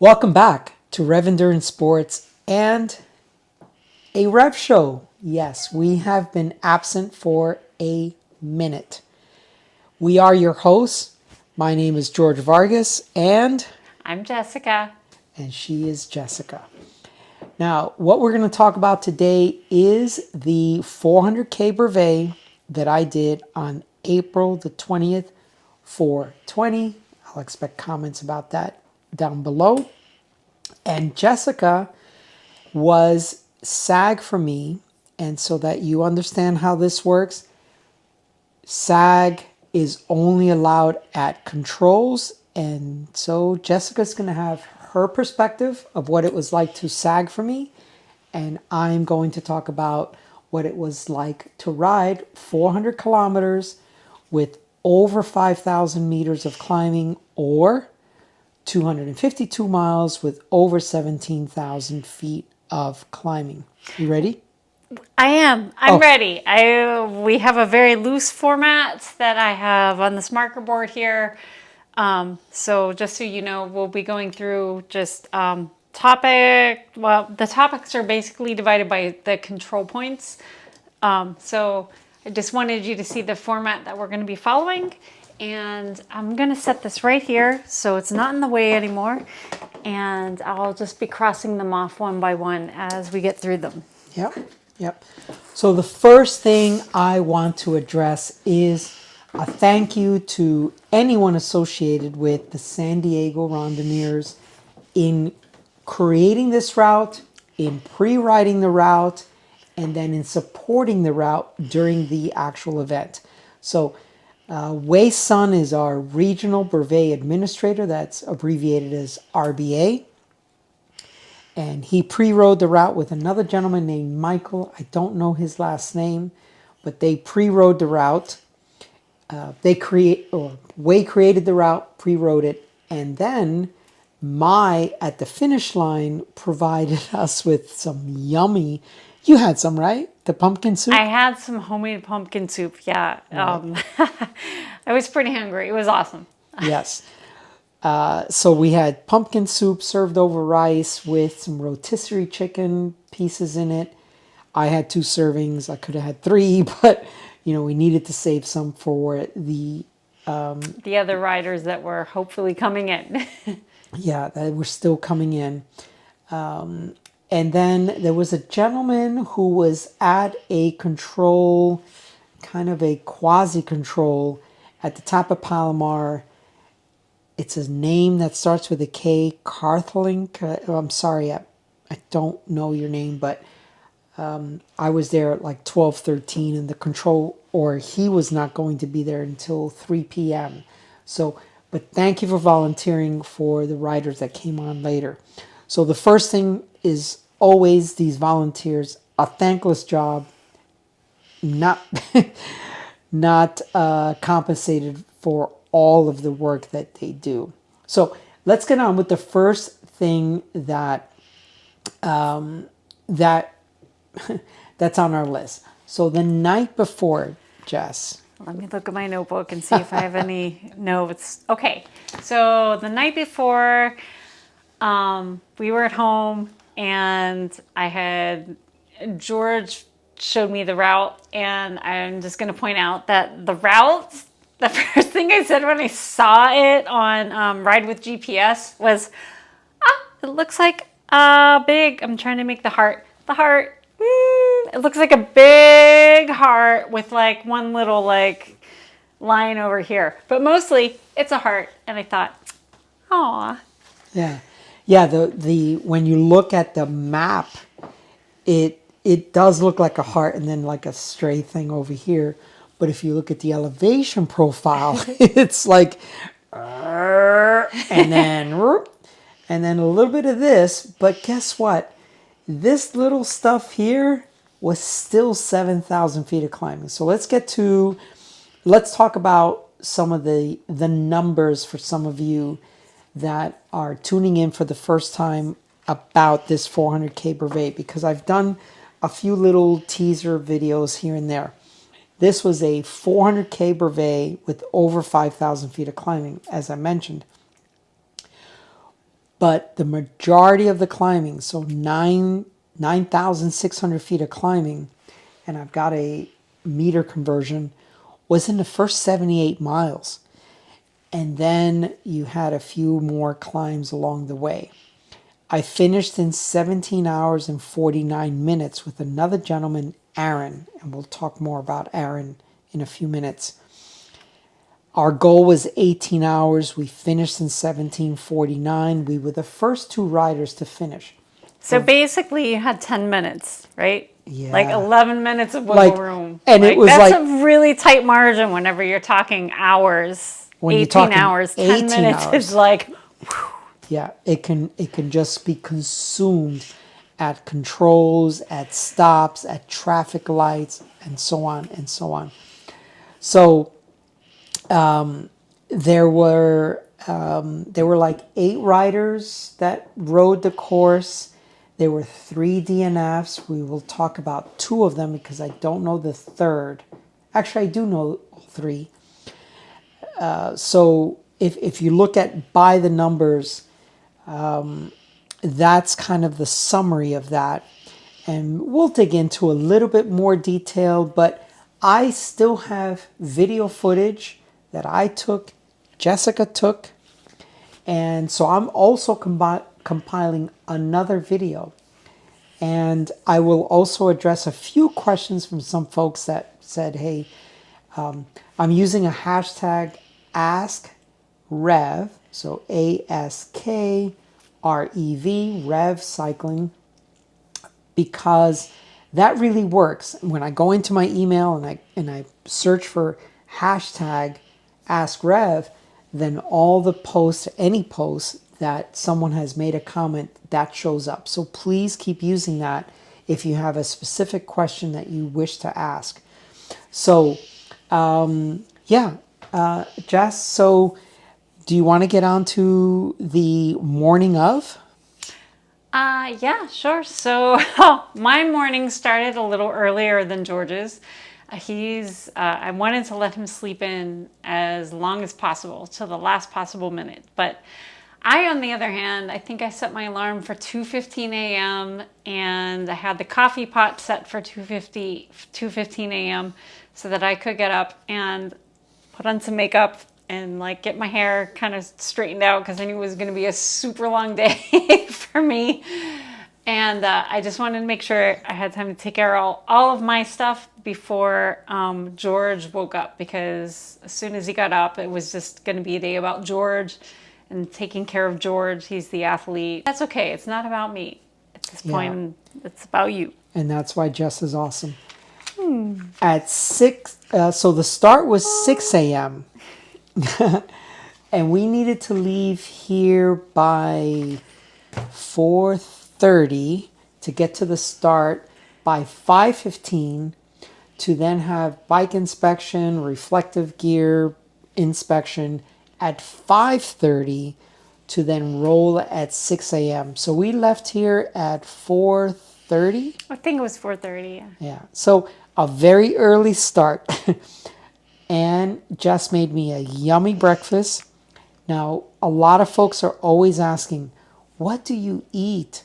Welcome back to Rev Endurance Sports and a Rev Show. Yes, we have been absent for a minute. We are your hosts. My name is George Vargas and I'm Jessica. she is Jessica. Now, what we're going to talk about today is the 400K brevet that I did on April the 20th, 420. I'll expect comments about that down below. And Jessica was SAG for me. And so that you understand how this works, SAG is only allowed at controls. And so Jessica's going to have her perspective of what it was like to SAG for me. And I'm going to talk about what it was like to ride 400 kilometers with over 5,000 meters of climbing or 252 miles with over 17,000 feet of climbing. You ready? I am. I'm Oh, ready. We have a very loose format that I have on this marker board here. So just so you know, we'll be going through just topic. Well, the topics are basically divided by the control points. So I just wanted you to see the format that we're going to be following. And I'm going to set this right here so it's not in the way anymore. And I'll just be crossing them off one by one as we get through them. yep. So the first thing I want to address is a thank you to anyone associated with the San Diego Randonneers in creating this route, in pre-riding the route, and then in supporting the route during the actual event. So Wei Sun is our regional brevet administrator, that's abbreviated as RBA. And he pre-rode the route with another gentleman named Michael. I don't know his last name, but they pre-rode the route. Wei created the route, pre-rode it, and then Mai at the finish line provided us with some yummy. You had some, right? The pumpkin soup. I had some homemade pumpkin soup. Yeah. I was pretty hungry. It was awesome. Yes. So we had pumpkin soup served over rice with some rotisserie chicken pieces in it. I had 2 servings. I could have had 3, but we needed to save some for the The other riders that were hopefully coming in. that were still coming in. And then there was a gentleman who was at a control, kind of a quasi control at the top of Palomar. It's a name that starts with a K, Carthling. I'm sorry, I don't know your name, but I was there at like 12:13 and the control, or he was not going to be there until 3 p.m. So, but thank you for volunteering for the riders that came on later. So the first thing is always these volunteers, a thankless job, not not compensated for all of the work that they do. So let's get on with the first thing that that that's on our list. So the night before, Jess. Let me look at my notebook and see if I have any notes. Okay. So the night before, we were at home and George showed me the route, and I'm just going to point out that the first thing I said when I saw it on Ride with GPS was, it looks like I'm trying to make the heart. It looks like a big heart with like one little like line over here. But mostly it's a heart. And I thought, aw. Yeah, the when you look at the map, it does look like a heart and then like a stray thing over here. But if you look at the elevation profile, it's like and then a little bit of this. But guess what? This little stuff here was still 7,000 feet of climbing. So let's talk about some of the numbers for some of you that are tuning in for the first time about this 400K brevet, because I've done a few little teaser videos here and there. This was a 400K brevet with over 5,000 feet of climbing, as I mentioned. But the majority of the climbing, so 9,600 feet of climbing, and I've got a meter conversion, was in the first 78 miles. And then you had a few more climbs along the way. I finished in 17 hours and 49 minutes with another gentleman, Aaron, and we'll talk more about Aaron in a few minutes. Our goal was 18 hours. We finished in 17:49. We were the first two riders to finish. So basically, you had 10 minutes, right? Yeah. Like 11 minutes of wiggle Like, room. and it was that's like- a really tight margin whenever you're talking hours. When you're 18 talking hours, 10 18 minutes hours. is like, Yeah, it can just be consumed at controls, at stops, at traffic lights, and so on and so on. So there were like 8 riders that rode the course. There were 3 DNFs. We will talk about 2 of them because I don't know the third. Actually, I do know 3. So if you look at by the numbers, that's kind of the summary of that. And we'll dig into a little bit more detail, but I still have video footage that I took, Jessica took, and so I'm also compiling another video. And I will also address a few questions from some folks that said, hey, I'm using a hashtag AskRev, so AskRev, Rev Cycling, because that really works. When I go into my email and I search for hashtag AskRev, then all the posts, any posts that someone has made a comment, that shows up. So please keep using that if you have a specific question that you wish to ask. So, Jess, so do you want to get on to the morning of? yeah, sure. So my morning started a little earlier than George's. I wanted to let him sleep in as long as possible, to the last possible minute. But I, on the other hand, I think I set my alarm for 2:15 a.m. and I had the coffee pot set for 2:15 a.m. so that I could get up and put on some makeup and like get my hair kind of straightened out because I knew it was going to be a super long day for me. And I just wanted to make sure I had time to take care of all of my stuff before George woke up, because as soon as he got up, it was just going to be a day about George and taking care of George. He's the athlete. That's okay. It's not about me at this point. It's about you. And that's why Jess is awesome. At 6, so the start was 6 a.m. and we needed to leave here by 4:30 to get to the start by 5:15 to then have bike inspection, reflective gear inspection at 5:30 to then roll at 6 a.m. So we left here at 4:30. I think it was 4:30. Yeah. Yeah. So a very early start. And Jess made me a yummy breakfast. Now, a lot of folks are always asking, what do you eat?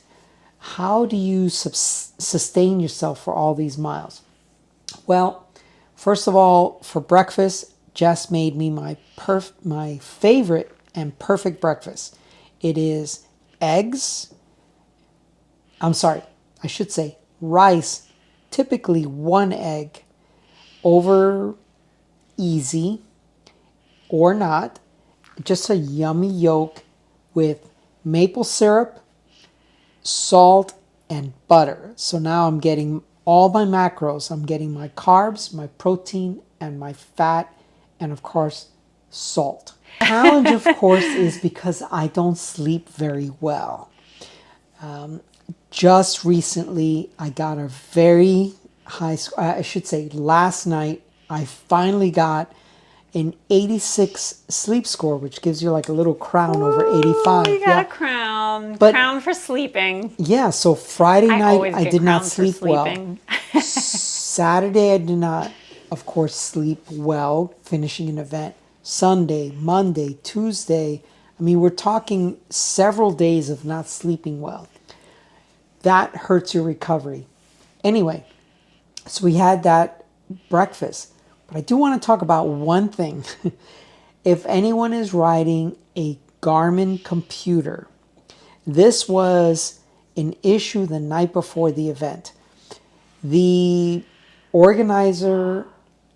How do you sustain yourself for all these miles? Well, first of all, for breakfast, Jess made me my favorite and perfect breakfast. It is eggs. I'm sorry, I should say rice, typically 1 egg, over easy or not, just a yummy yolk with maple syrup, salt, and butter. So now I'm getting all my macros. I'm getting my carbs, my protein, and my fat, and of course, salt. Challenge, of course, is because I don't sleep very well. Just recently, I got a very high score. I should say last night, I finally got an 86 sleep score, which gives you like a little crown over 85. You got a crown. But- crown for sleeping. Yeah, so Friday night always I get did not crowns for sleep well. sleeping. Saturday I did not, of course, sleep well, finishing an event. Sunday, Monday, Tuesday, I mean, we're talking several days of not sleeping well. That hurts your recovery. Anyway, so we had that breakfast. But I do want to talk about one thing. If anyone is riding a Garmin computer, this was an issue the night before the event. The organizer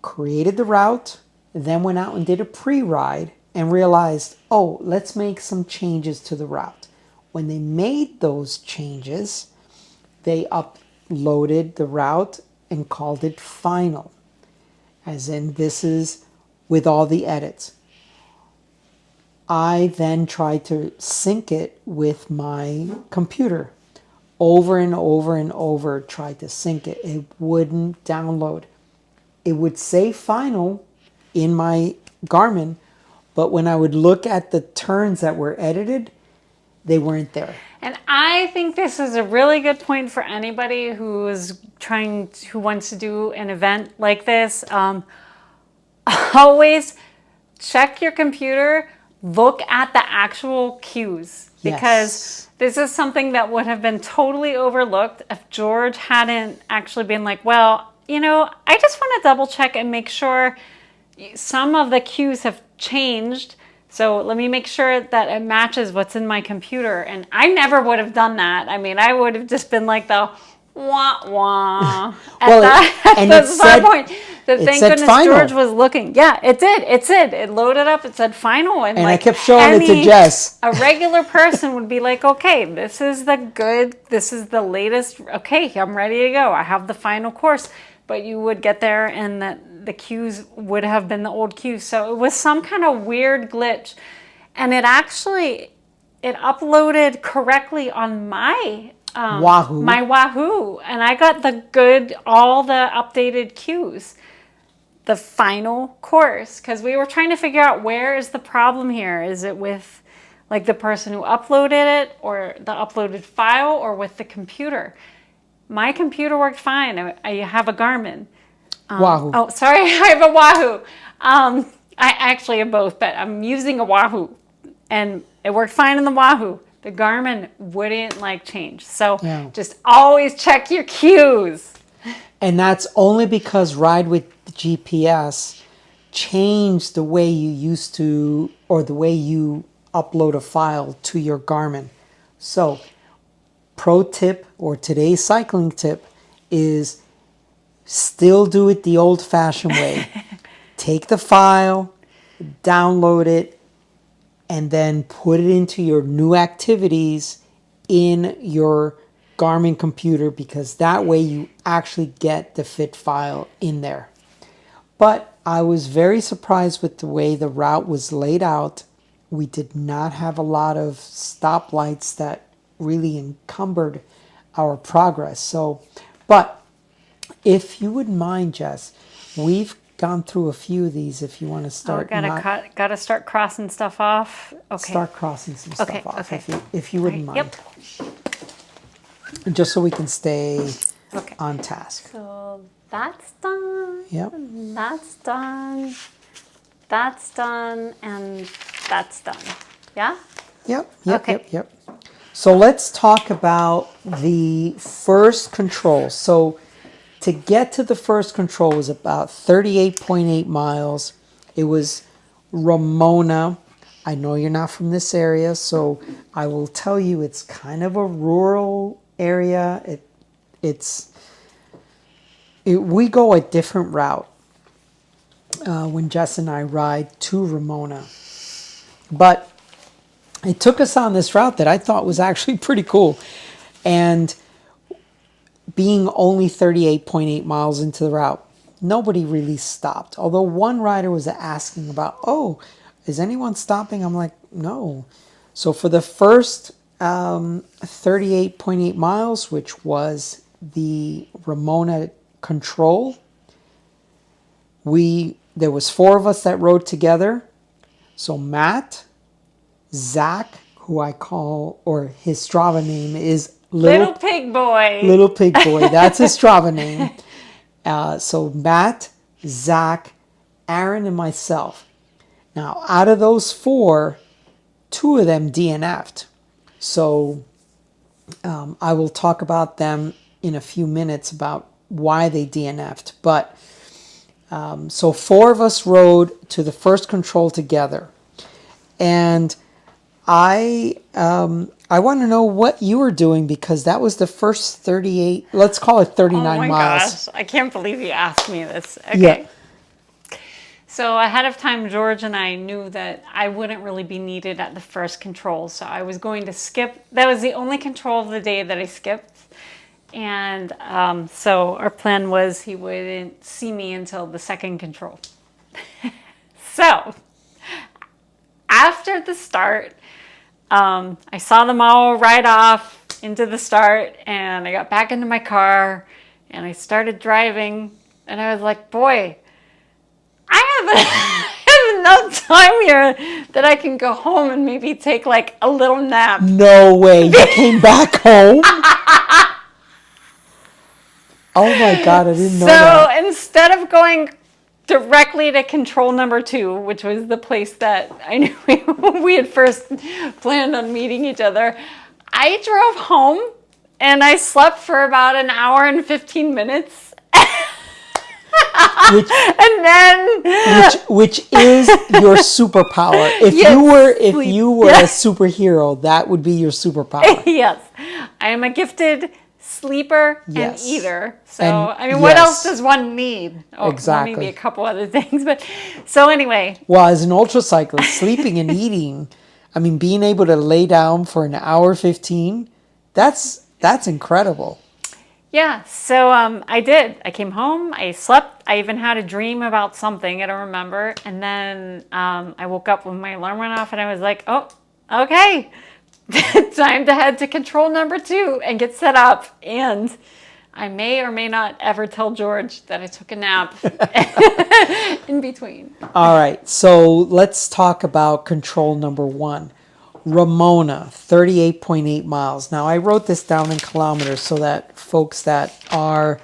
created the route, then went out and did a pre-ride and realized, oh, let's make some changes to the route. When they made those changes, they uploaded the route and called it final, as in this is with all the edits. I then tried to sync it with my computer. Over and over and over, tried to sync it. It wouldn't download. It would say final in my Garmin, but when I would look at the turns that were edited, they weren't there. And I think this is a really good point for anybody who wants to do an event like this. Always check your computer, look at the actual cues, because this is something that would have been totally overlooked if George hadn't actually been like, well, I just want to double check and make sure some of the cues have changed. So let me make sure that it matches what's in my computer. And I never would have done that. I mean, I would have just been like the wah wah. That's my point. Thank goodness final. George was looking. Yeah, it did. It loaded up. It said final. And I kept showing it to Jess. A regular person would be like, okay, this is the latest. Okay, I'm ready to go. I have the final course. But you would get there and the cues would have been the old cues. So it was some kind of weird glitch. And it uploaded correctly on my Wahoo. My Wahoo. And I got all the updated cues. The final course. Because we were trying to figure out, where is the problem here? Is it with like the person who uploaded it, or the uploaded file, or with the computer? My computer worked fine. I have a Garmin. Wahoo. Oh, sorry. I have a Wahoo. I actually have both, but I'm using a Wahoo. And it worked fine in the Wahoo. The Garmin wouldn't change. So just always check your cues. And that's only because Ride with GPS changed the way you used to, or the way you upload a file to your Garmin. So pro tip, or today's cycling tip, is still do it the old-fashioned way. Take the file, download it, and then put it into your new activities in your Garmin computer, because that way you actually get the fit file in there. But I was very surprised with the way the route was laid out. We did not have a lot of stoplights that really encumbered our progress. But if you wouldn't mind, Jess, we've gone through a few of these. If you want to start, gotta start crossing stuff off. Okay, start crossing some stuff off. Okay. If you wouldn't mind. Yep. Just so we can stay on task. So that's done. Yep. That's done. That's done, and that's done. Yeah. Yep. So let's talk about the first control. So to get to the first control was about 38.8 miles. It was Ramona. I know you're not from this area, so I will tell you it's kind of a rural area. We go a different route when Jess and I ride to Ramona. But it took us on this route that I thought was actually pretty cool. And being only 38.8 miles into the route, nobody really stopped. Although one rider was asking about, oh, is anyone stopping? I'm like, no. So for the first 38.8 miles, which was the Ramona control, there was 4 of us that rode together. So Matt, Zach, who I call, or his Strava name is Little Pig Boy. Little Pig Boy. That's his Strava name. So Matt, Zach, Aaron, and myself. Now, out of those 4, two of them DNF'd. So I will talk about them in a few minutes about why they DNF'd. But so four of us rode to the first control together. And I want to know what you were doing, because that was the first 38, let's call it 39 Oh my miles. gosh, I can't believe you asked me this. Okay. Yeah. So ahead of time, George and I knew that I wouldn't really be needed at the first control. So I was going to skip. That was the only control of the day that I skipped. And so our plan was he wouldn't see me until the second control. So after the start, I saw them all ride off into the start, and I got back into my car and I started driving, and I was like, boy, I have enough time here that I can go home and maybe take like a little nap. No way. You came back home? Oh my God, I didn't know that. So instead of going directly to control number 2, which was the place that I knew we had first planned on meeting each other, I drove home and I slept for about an hour and 15 minutes. And then Which is your superpower. If you were a superhero, that would be your superpower. Yes, I am a gifted sleeper Yes. and eater. So, And I mean, what yes. else does one need? Oh, Exactly. Maybe a couple other things. But so anyway, Well, as an ultracyclist, sleeping and eating, I mean, being able to lay down for an hour 15, that's incredible. yeah, so I did. I came home, I slept, I even had a dream about something, I don't remember. And then I woke up when my alarm went off and I was like, oh, okay, time to head to control number 2 and get set up. And I may or may not ever tell George that I took a nap in between. All right, so let's talk about control number 1. Ramona, 38.8 miles. Now, I wrote this down in kilometers so that folks that are,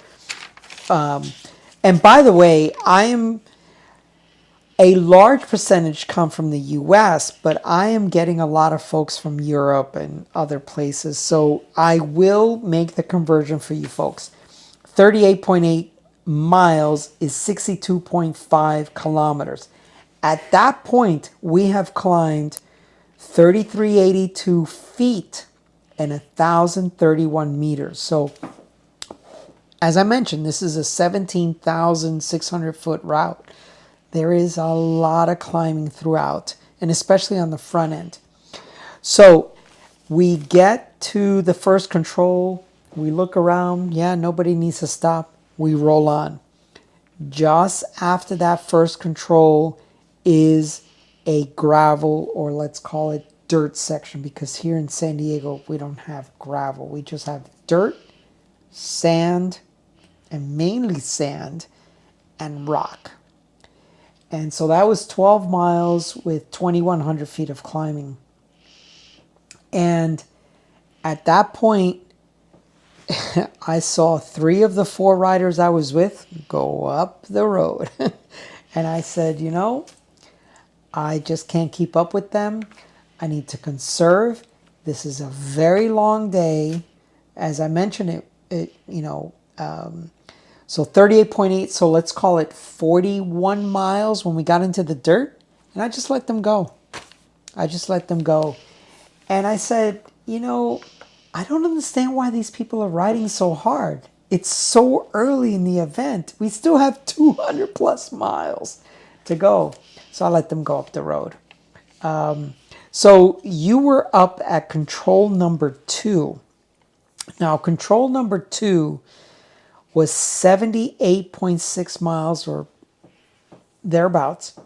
and by the way, I am, a large percentage come from the US, but I am getting a lot of folks from Europe and other places. So I will make the conversion for you folks. 38.8 miles is 62.5 kilometers. At that point, we have climbed 3,382 feet and 1,031 meters. So, as I mentioned, this is a 17,600 foot route. There is a lot of climbing throughout, and especially on the front end. So, we get to the first control. We look around. Yeah, nobody needs to stop. We roll on. Just after that first control is a gravel, or let's call it dirt section, because here in San Diego we don't have gravel. We just have dirt, sand, and mainly sand and rock. And so that was 12 miles with 2,100 feet of climbing. And at that point, I saw 3 of the 4 riders I was with go up the road. And I said, you know, I just can't keep up with them. I need to conserve. This is a very long day. As I mentioned, so 38.8, so let's call it 41 miles when we got into the dirt. And I just let them go. And I said, you know, I don't understand why these people are riding so hard. It's so early in the event. We still have 200 plus miles to go. So I let them go up the road. So you were up at control number 2. Now, control number 2 was 78.6 miles or thereabouts.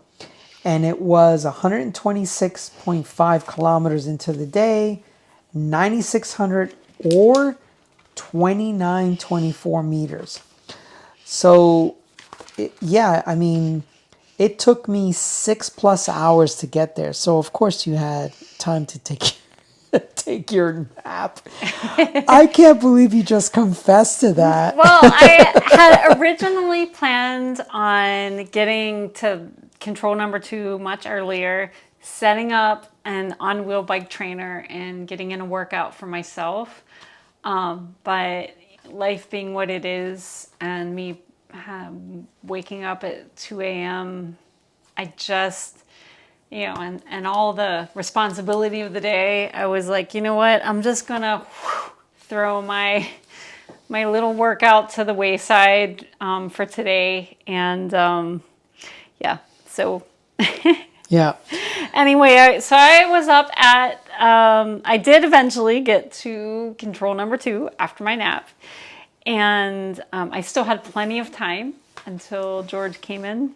And it was 126.5 kilometers into the day, 9,600 or 2924 meters. So, yeah, I mean, it took me 6+ hours to get there. So, of course, you had time to take your nap. I can't believe you just confessed to that. Well, I had originally planned on getting to control number 2 much earlier, setting up an on-wheel bike trainer and getting in a workout for myself. But life being what it is, and me waking up at 2 a.m., I just, and all the responsibility of the day, I was like, you know what, I'm just gonna throw my little workout to the wayside for today. And yeah, so Yeah. anyway, so I was up at, I did eventually get to control number 2 after my nap. And I still had plenty of time until George came in.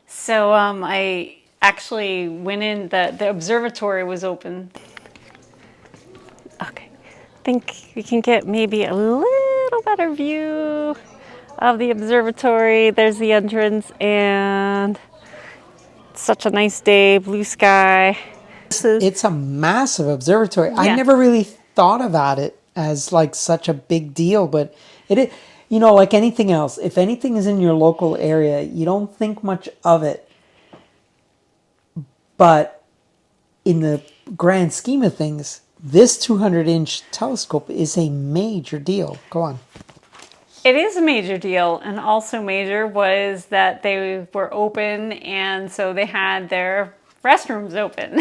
So I actually went in, the observatory was open. Okay, I think we can get maybe a little better view of the observatory. There's the entrance, and such a nice day, blue sky. It's a massive observatory. I Yeah. never really thought about it as like such a big deal, but it is, like anything else, if anything is in your local area, you don't think much of it. But in the grand scheme of things, this 200-inch telescope is a major deal. Go on. It is a major deal, and also major was that they were open, and so they had their restrooms open.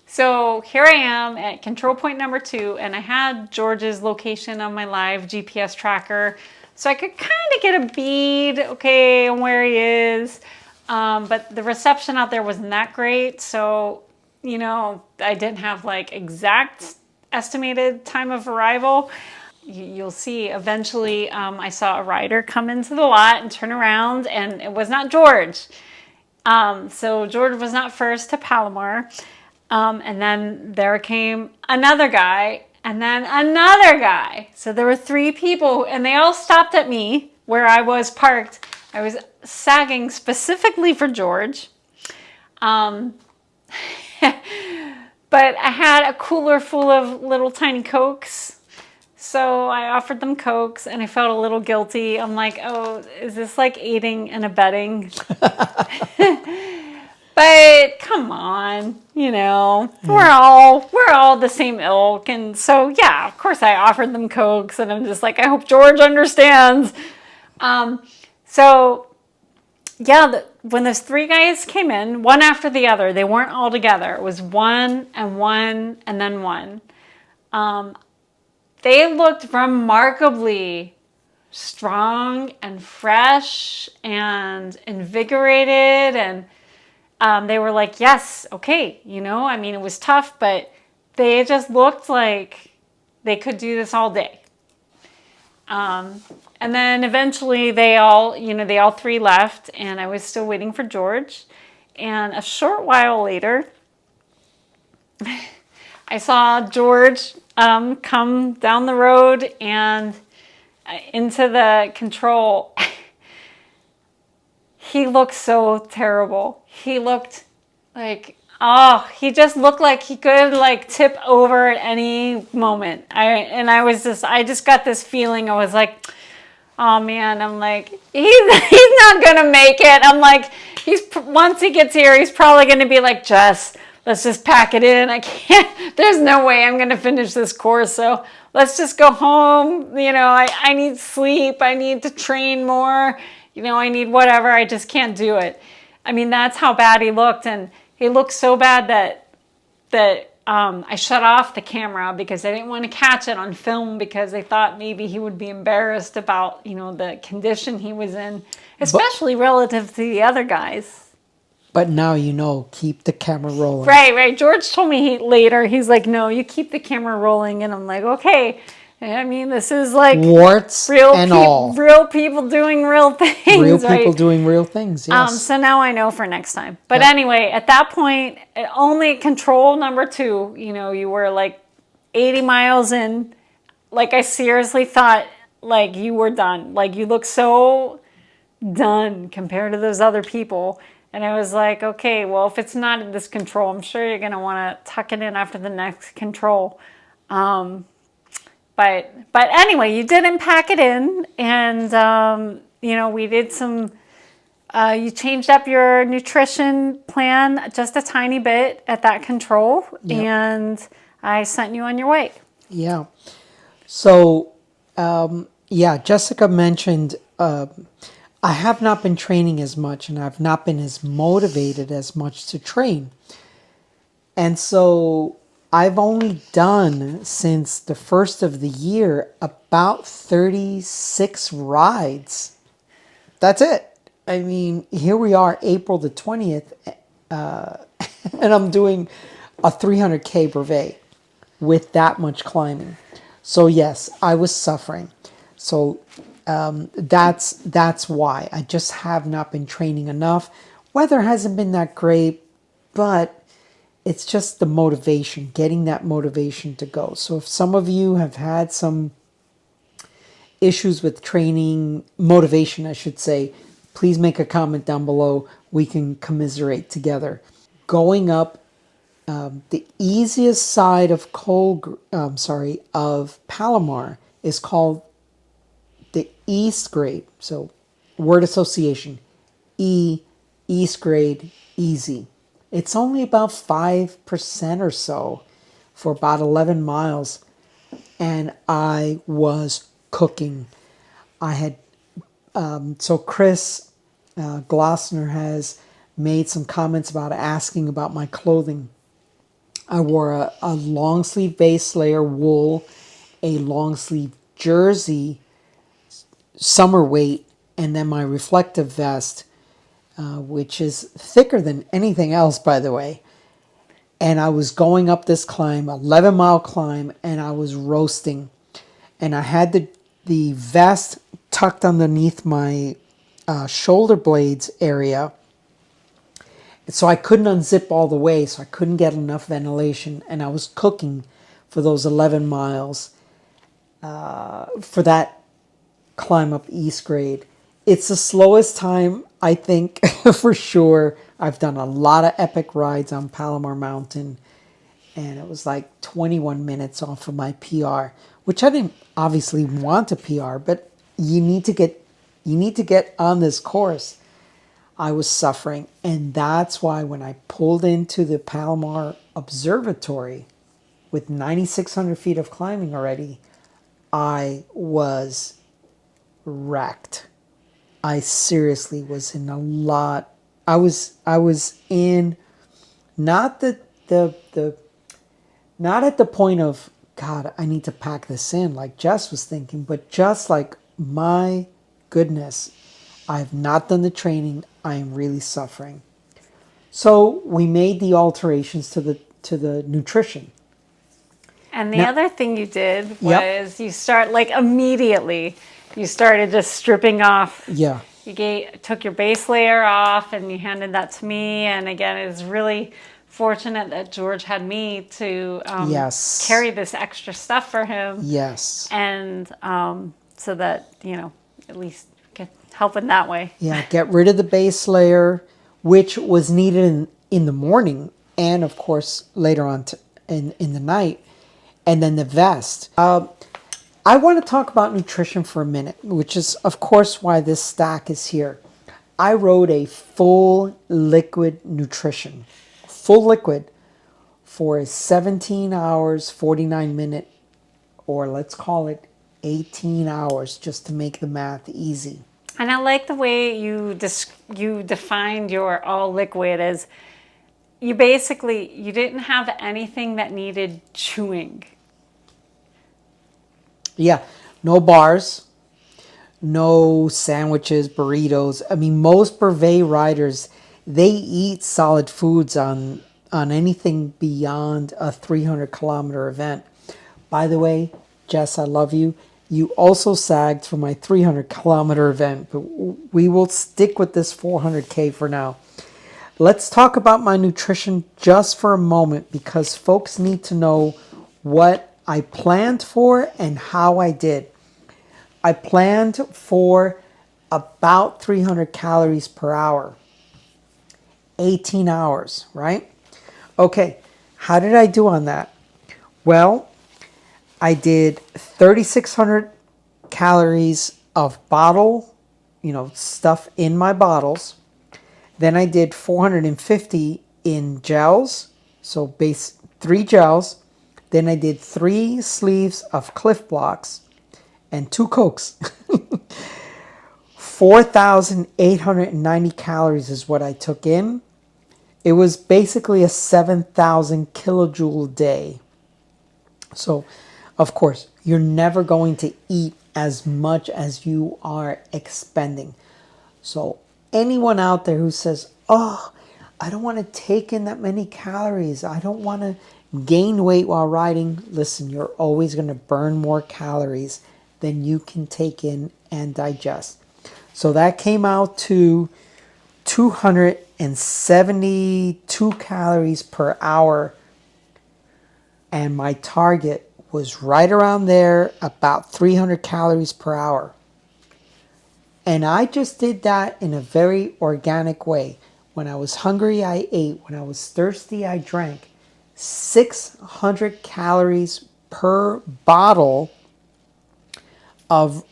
So here I am at control point number 2, and I had George's location on my live GPS tracker, so I could kind of get a bead, okay, on where he is. But the reception out there wasn't that great, so I didn't have like exact estimated time of arrival. You'll see eventually I saw a rider come into the lot and turn around, and it was not George. So George was not first to Palomar. And then there came another guy, and then another guy. So there were 3 people, and they all stopped at me where I was parked. I was sagging specifically for George. But I had a cooler full of little tiny Cokes. So I offered them Cokes, and I felt a little guilty. I'm like, oh, is this like aiding and abetting? But come on, we're all the same ilk. And so, yeah, of course I offered them Cokes, and I'm just like, I hope George understands. So yeah, when those 3 guys came in, one after the other, they weren't all together. It was one and one and then one. They looked remarkably strong and fresh and invigorated, and they were like, yes, okay, it was tough, but they just looked like they could do this all day. And then eventually they all 3 left, and I was still waiting for George. And a short while later, I saw George come down the road and into the control. He looked so terrible. He looked like, he just looked like he could like tip over at any moment. I just got this feeling. I was like, oh man, I'm like, he's not gonna make it. I'm like, once he gets here, he's probably gonna be like, Jess, let's just pack it in. I can't, there's no way I'm gonna finish this course. So let's just go home. I need sleep. I need to train more. I need whatever. I just can't do it. I mean, that's how bad he looked. And he looked so bad that I shut off the camera because I didn't want to catch it on film, because I thought maybe he would be embarrassed about, the condition he was in, especially relative to the other guys. But now keep the camera rolling. Right. George told me later, he's like, no, you keep the camera rolling. And I'm like, okay. I mean, this is like warts and all. Real people doing real things. Real people doing real things, yes. So now I know for next time. But anyway, at that point, only control number 2, you were like 80 miles in. Like, I seriously thought, like, you were done. Like, you look so done compared to those other people. And I was like, okay, well, if it's not in this control, I'm sure you're going to want to tuck it in after the next control. But anyway, you didn't pack it in, and we did some, you changed up your nutrition plan just a tiny bit at that control, Yep. and I sent you on your way. Yeah. So, yeah, Jessica mentioned I have not been training as much and I've not been as motivated as much to train. And so I've only done since the first of the year about 36 rides. That's it. I mean, here we are, April the 20th, and I'm doing a 300K brevet with that much climbing. So yes, I was suffering. So that's why I just have not been training enough. Weather hasn't been that great, but it's just the motivation, getting that motivation to go. So if some of you have had some issues with training, motivation, I should say, please make a comment down below. We can commiserate together. Going up the easiest side of of Palomar is called the East Grade. So word association, East Grade, easy. It's only about 5% or so for about 11 miles. And I was cooking. I had, so Chris Glossner has made some comments about asking about my clothing. I wore a long sleeve base layer wool, a long sleeve jersey, summer weight, and then my reflective vest, which is thicker than anything else, by the way. And I was going up this climb, 11-mile climb, and I was roasting. And I had the vest tucked underneath my shoulder blades area. So I couldn't unzip all the way, so I couldn't get enough ventilation. And I was cooking for those 11 miles for that climb up East Grade. It's the slowest time, I think, for sure. I've done a lot of epic rides on Palomar Mountain, and it was like 21 minutes off of my PR, which I didn't obviously want a PR, but you need to get on this course. I was suffering, and that's why when I pulled into the Palomar Observatory with 9,600 feet of climbing already, I was wrecked. I seriously was in a lot. I was in not the not at the point of God, I need to pack this in like Jess was thinking, but just like my goodness, I have not done the training. I am really suffering. So we made the alterations to the nutrition. And the Now, other thing you did yep, was you start like immediately. You started just stripping off. yeah, Took your base layer off and you handed that to me. And again, it was really fortunate that George had me to yes, carry this extra stuff for him, yes, and so that at least get help in that way. yeah. Get rid of the base layer, which was needed in the morning, and of course later on in the night, and then the vest. I want to talk about nutrition for a minute, which is, of course, why this stack is here. I wrote a full liquid nutrition, full liquid, for a 17 hours, 49-minute, or let's call it 18 hours, just to make the math easy. And I like the way you defined your all liquid as you didn't have anything that needed chewing. Yeah, no bars, no sandwiches, burritos. I mean, most brevet riders, they eat solid foods on anything beyond a 300-kilometer event. By the way, Jess, I love you. You also sagged for my 300-kilometer event, but we will stick with this 400K for now. Let's talk about my nutrition just for a moment because folks need to know what I planned for and how I did. I planned for about 300 calories per hour, 18 hours, right? Okay, how did I do on that? Well, I did 3,600 calories of bottle, stuff in my bottles. Then I did 450 in gels, so base 3 gels. Then I did 3 sleeves of Cliff Blocks and 2 Cokes. 4,890 calories is what I took in. It was basically a 7,000 kilojoule day. So, of course, you're never going to eat as much as you are expending. So, anyone out there who says, oh, I don't want to take in that many calories, I don't want to gain weight while riding, listen, you're always going to burn more calories than you can take in and digest. So that came out to 272 calories per hour. And my target was right around there, about 300 calories per hour. And I just did that in a very organic way. When I was hungry, I ate. When I was thirsty, I drank. 600 calories per bottle of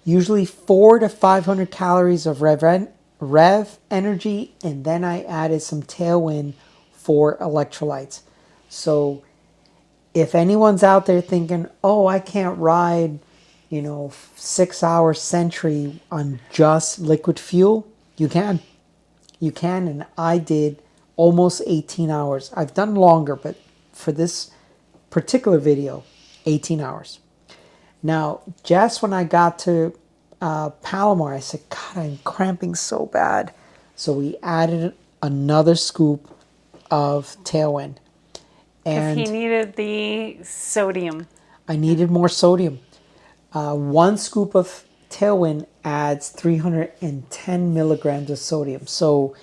usually 400 to 500 calories of Rev energy, and then I added some Tailwind for electrolytes. So if anyone's out there thinking, oh, I can't ride 6-hour Century on just liquid fuel, you can. You can, and I did almost 18 hours. I've done longer, but for this particular video, 18 hours. Now, just when I got to Palomar, I said, God, I'm cramping so bad. So we added another scoop of Tailwind. Because he And needed the sodium. I needed more sodium. 1 scoop of Tailwind adds 310 milligrams of sodium. So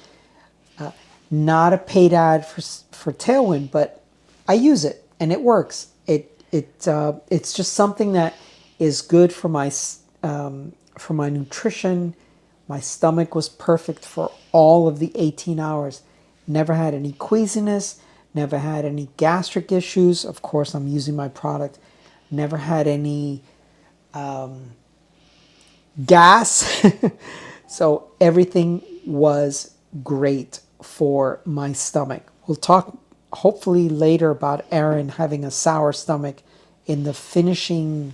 not a paid ad for Tailwind, but I use it and it works. It's just something that is good for my nutrition. My stomach was perfect for all of the 18 hours. Never had any queasiness, never had any gastric issues. Of course, I'm using my product. Never had any gas. So everything was great for my stomach. We'll talk hopefully later about Aaron having a sour stomach in the finishing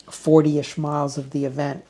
40-ish miles of the event.